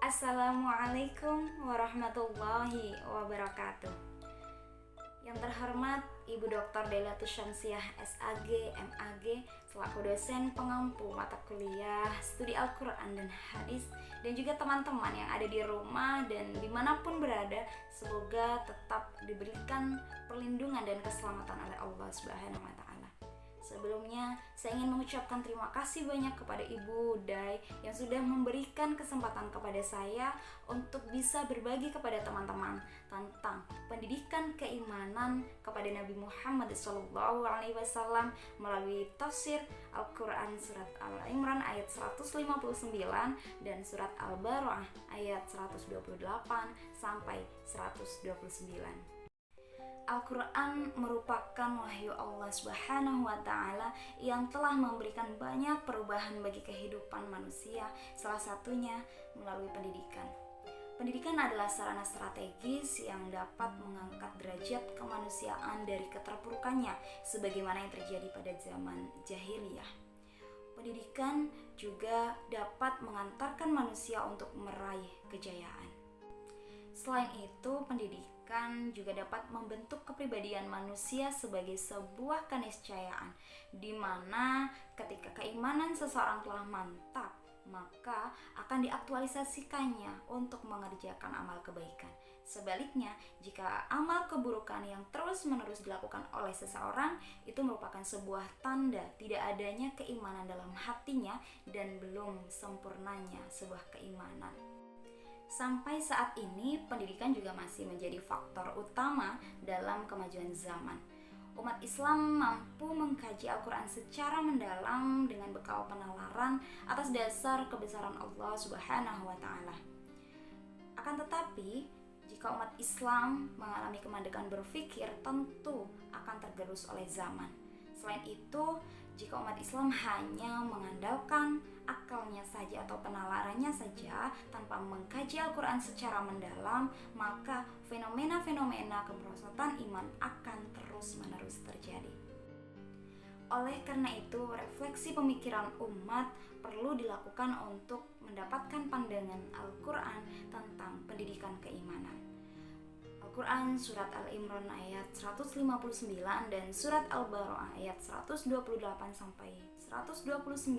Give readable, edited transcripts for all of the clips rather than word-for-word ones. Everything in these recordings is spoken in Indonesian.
Assalamualaikum warahmatullahi wabarakatuh. Yang terhormat Ibu Dr. Dailatus Syamsiah SAG, MAG, selaku dosen pengampu mata kuliah studi Al-Quran dan Hadis, dan juga teman-teman yang ada di rumah dan dimanapun berada, semoga tetap diberikan perlindungan dan keselamatan oleh Allah Subhanahu wa Ta'ala. Sebelumnya, saya ingin mengucapkan terima kasih banyak kepada Ibu Dai yang sudah memberikan kesempatan kepada saya untuk bisa berbagi kepada teman-teman tentang pendidikan keimanan kepada Nabi Muhammad SAW melalui tafsir Al-Quran surat Al-Imran ayat 159 dan surat Al-Baqarah ayat 128 sampai 129. Al-Quran merupakan wahyu Allah Subhanahu wa Ta'ala yang telah memberikan banyak perubahan bagi kehidupan manusia, salah satunya melalui pendidikan. Pendidikan adalah sarana strategis yang dapat mengangkat derajat kemanusiaan dari keterpurukannya, sebagaimana yang terjadi pada zaman jahiliyah. Pendidikan juga dapat mengantarkan manusia untuk meraih kejayaan. Selain itu, pendidikan juga dapat membentuk kepribadian manusia sebagai sebuah keniscayaan, di mana ketika keimanan seseorang telah mantap, maka akan diaktualisasikannya untuk mengerjakan amal kebaikan. Sebaliknya, jika amal keburukan yang terus-menerus dilakukan oleh seseorang, itu merupakan sebuah tanda tidak adanya keimanan dalam hatinya dan belum sempurnanya sebuah keimanan. Sampai saat ini, pendidikan juga masih menjadi faktor utama dalam kemajuan zaman. Umat Islam mampu mengkaji Al-Quran secara mendalam dengan bekal penalaran atas dasar kebesaran Allah Subhanahu wa Ta'ala. Akan tetapi, jika umat Islam mengalami kemandekan berpikir, tentu akan tergerus oleh zaman. Selain itu, jika umat Islam hanya mengandalkan akalnya saja atau penalarannya saja tanpa mengkaji Al-Quran secara mendalam, maka fenomena-fenomena kemerosotan iman akan terus-menerus terjadi. Oleh karena itu, refleksi pemikiran umat perlu dilakukan untuk mendapatkan pandangan Al-Quran tentang pendidikan keimanan. Al-Quran surat Al-Imran ayat 159 dan surat Al-Baqarah ayat 128 sampai 129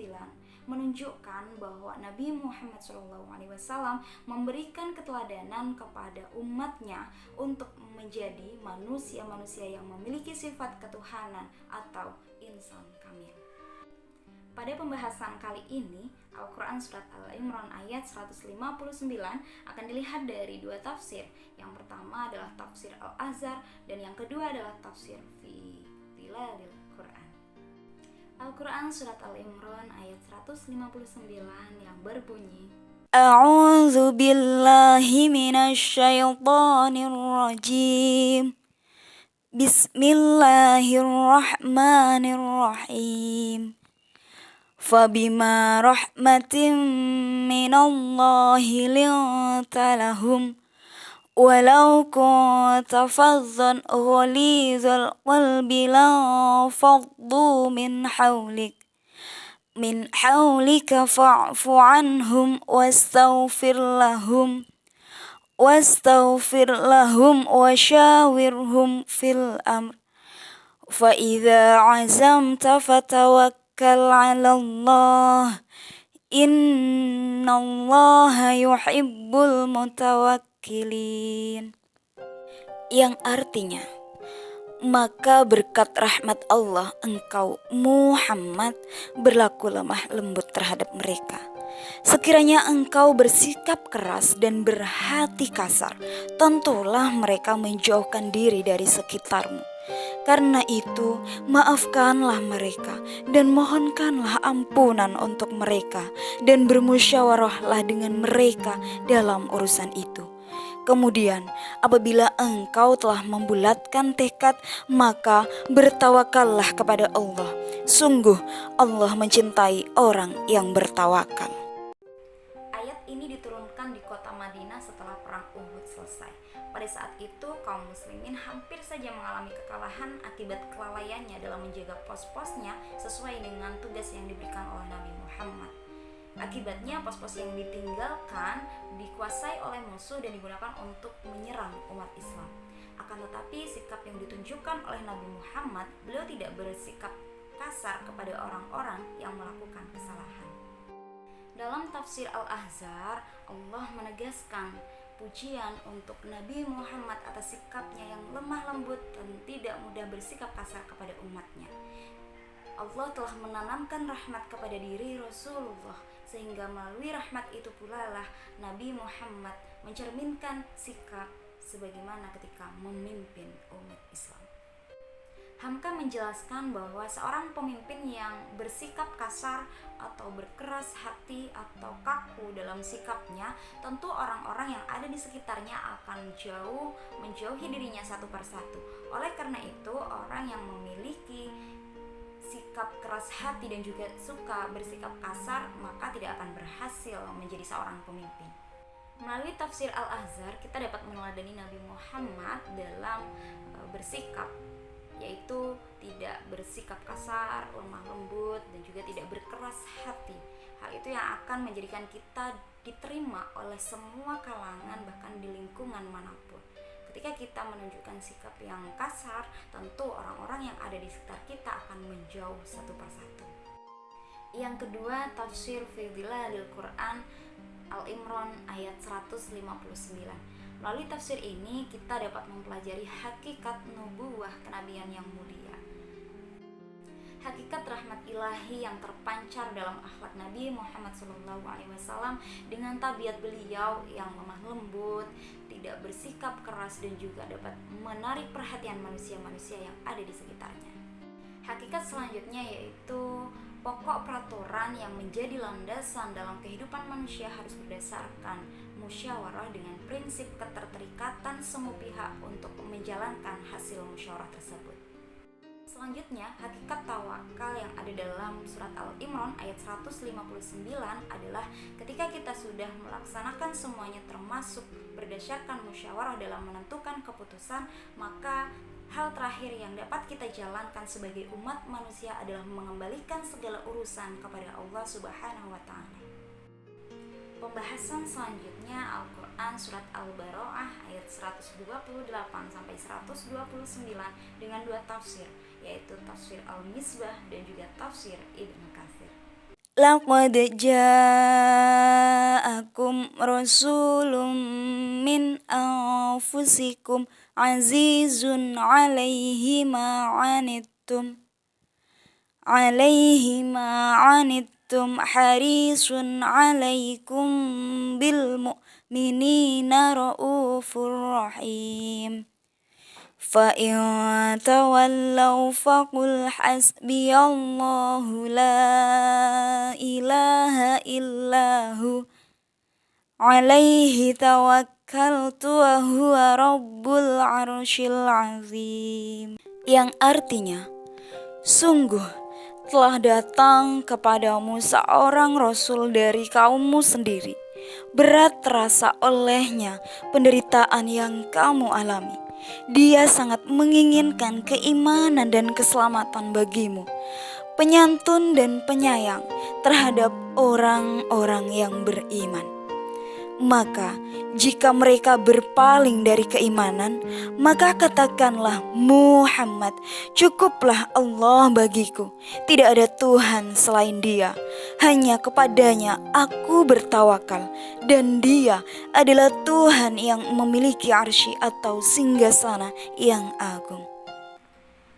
menunjukkan bahwa Nabi Muhammad SAW memberikan keteladanan kepada umatnya untuk menjadi manusia-manusia yang memiliki sifat ketuhanan atau insan kamil. Pada pembahasan kali ini, Al-Quran surat Al-Imran ayat 159 akan dilihat dari dua tafsir. Yang pertama adalah tafsir Al-Azhar dan yang kedua adalah tafsir fi Tilalil Quran. Al-Quran surat Al-Imran ayat 159 yang berbunyi, A'udzu billahi minasyaitonir rajim. Bismillahirrahmanirrahim. فبما رحمة من الله لنت لهم ولو كنت فظا غليظ القلب لانفضوا من حولك فاعف عنهم واستغفر لهم وشاورهم في الأمر فإذا عزمت فتوكل على الله innallaha yuhibbul mutawakkilin, yang artinya, maka berkat rahmat Allah engkau Muhammad berlaku lemah lembut terhadap mereka. Sekiranya engkau bersikap keras dan berhati kasar, tentulah mereka menjauhkan diri dari sekitarmu. Karena itu, maafkanlah mereka dan mohonkanlah ampunan untuk mereka dan bermusyawarahlah dengan mereka dalam urusan itu. Kemudian, apabila engkau telah membulatkan tekad, maka bertawakallah kepada Allah. Sungguh, Allah mencintai orang yang bertawakal. Ayat ini diturunkan di kota Madinah setelah perang Uhud selesai. Pada saat itu, kaum muslimin hampir saja mengalami kekalahan akibat kelalaiannya dalam menjaga pos-posnya sesuai dengan tugas yang diberikan oleh Nabi Muhammad. Akibatnya pos-pos yang ditinggalkan dikuasai oleh musuh dan digunakan untuk menyerang umat Islam. Akan tetapi sikap yang ditunjukkan oleh Nabi Muhammad, beliau tidak bersikap kasar kepada orang-orang yang melakukan kesalahan. Dalam tafsir Al-Ahzab, Allah menegaskan pujian untuk Nabi Muhammad atas sikapnya yang lemah lembut dan tidak mudah bersikap kasar kepada umatnya. Allah telah menanamkan rahmat kepada diri Rasulullah, sehingga melalui rahmat itu pula lah Nabi Muhammad mencerminkan sikap sebagaimana ketika memimpin umat Islam. Hamka menjelaskan bahwa seorang pemimpin yang bersikap kasar atau berkeras hati atau kaku dalam sikapnya, tentu orang-orang yang ada di sekitarnya akan menjauhi dirinya satu persatu. Oleh karena itu, orang yang memiliki sikap keras hati dan juga suka bersikap kasar, maka tidak akan berhasil menjadi seorang pemimpin. Melalui tafsir Al-Ahzab, kita dapat meneladani Nabi Muhammad dalam bersikap, yaitu tidak bersikap kasar, lemah lembut, dan juga tidak berkeras hati. Hal itu yang akan menjadikan kita diterima oleh semua kalangan, bahkan di lingkungan manapun. Ketika kita menunjukkan sikap yang kasar, tentu orang-orang yang ada di sekitar kita akan menjauh satu persatu. Yang kedua, tafsir fi Dhilalil Quran Al-Imran ayat 159. Melalui tafsir ini kita dapat mempelajari hakikat nubuwah kenabian yang mulia. Hakikat rahmat ilahi yang terpancar dalam akhlak Nabi Muhammad SAW dengan tabiat beliau yang lemah lembut, tidak bersikap keras dan juga dapat menarik perhatian manusia-manusia yang ada di sekitarnya. Hakikat selanjutnya yaitu pokok peraturan yang menjadi landasan dalam kehidupan manusia harus berdasarkan musyawarah dengan prinsip keterikatan semua pihak untuk menjalankan hasil musyawarah tersebut. Selanjutnya, hakikat tawakal yang ada dalam surat Al-Imran ayat 159 adalah ketika kita sudah melaksanakan semuanya termasuk berdasarkan musyawarah dalam menentukan keputusan, maka hal terakhir yang dapat kita jalankan sebagai umat manusia adalah mengembalikan segala urusan kepada Allah Subhanahu wa Ta'ala. Pembahasan selanjutnya Al-Quran Surat Al-Bara'ah ayat 128 sampai 129 dengan dua tafsir, yaitu tafsir Al-Misbah dan juga tafsir Ibnu Katsir. Laqad ja'akum rasulun min anfusikum azizun 'alaihi ma 'anittum harisun 'alaikum bil mu'minina raufur rahim. Fa in tawallaw faqul hasbiyallahu la ilaha illahu alaihi tawakkaltu wa huwa rabbul arsyil azim. Yang artinya, sungguh telah datang kepadamu seorang rasul dari kaummu sendiri. Berat terasa olehnya penderitaan yang kamu alami. Dia sangat menginginkan keimanan dan keselamatan bagimu, penyantun dan penyayang terhadap orang-orang yang beriman. Maka jika mereka berpaling dari keimanan, maka katakanlah, Muhammad, cukuplah Allah bagiku, tidak ada Tuhan selain Dia, hanya kepadanya aku bertawakal, dan Dia adalah Tuhan yang memiliki arsy atau singgasana yang agung.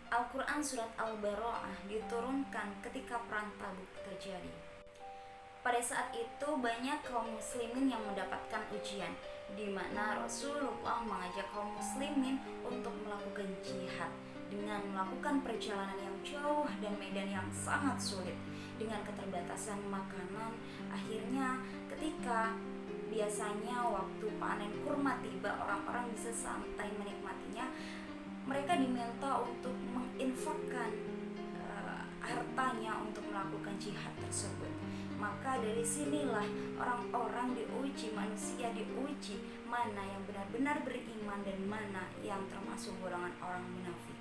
Al-Quran Surat Al-Bara'ah diturunkan ketika perang Tabuk terjadi. Pada saat itu banyak kaum muslimin yang mendapatkan ujian, di mana Rasulullah mengajak kaum muslimin untuk melakukan jihad dengan melakukan perjalanan yang jauh dan medan yang sangat sulit. Dengan keterbatasan makanan, akhirnya ketika biasanya waktu panen kurma tiba orang-orang bisa santai menikmatinya, mereka diminta untuk menginfakkan hartanya untuk melakukan jihad tersebut. Maka dari sinilah orang-orang diuji, manusia diuji mana yang benar-benar beriman dan mana yang termasuk golongan orang munafik.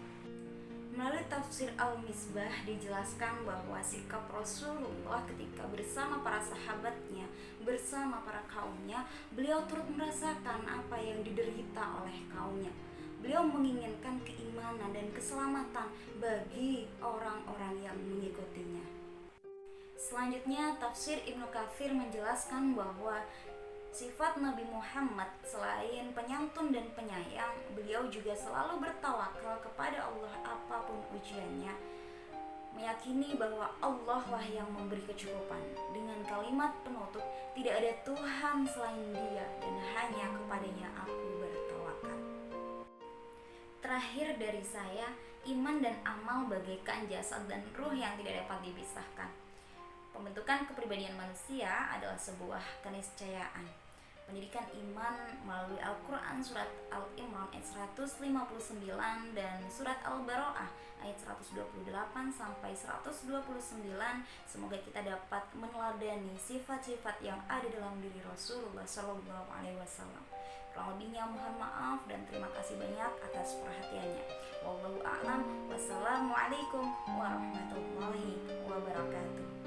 Melalui tafsir Al-Misbah dijelaskan bahwa sikap Rasulullah ketika bersama para sahabatnya, bersama para kaumnya, beliau turut merasakan apa yang diderita oleh kaumnya. Beliau menginginkan keimanan dan keselamatan bagi orang-orang yang mengikutinya. Selanjutnya, tafsir Ibnu Katsir menjelaskan bahwa sifat Nabi Muhammad selain penyantun dan penyayang, beliau juga selalu bertawakal kepada Allah apapun ujiannya, meyakini bahwa Allah lah yang memberi kecukupan. Dengan kalimat penutup, tidak ada Tuhan selain Dia dan hanya kepadanya aku bertawakal. Terakhir dari saya, iman dan amal bagaikan jasad dan ruh yang tidak dapat dipisahkan. Pembentukan kepribadian manusia adalah sebuah keniscayaan. Pendidikan iman melalui Al-Quran surat Al-Imran ayat 159 dan surat Al-Baro'ah ayat 128 sampai 129. Semoga kita dapat meneladani sifat-sifat yang ada dalam diri Rasulullah SAW. Kurang lebihnya mohon maaf dan terima kasih banyak atas perhatiannya. Wallahu a'lam. Wassalamualaikum warahmatullahi wabarakatuh.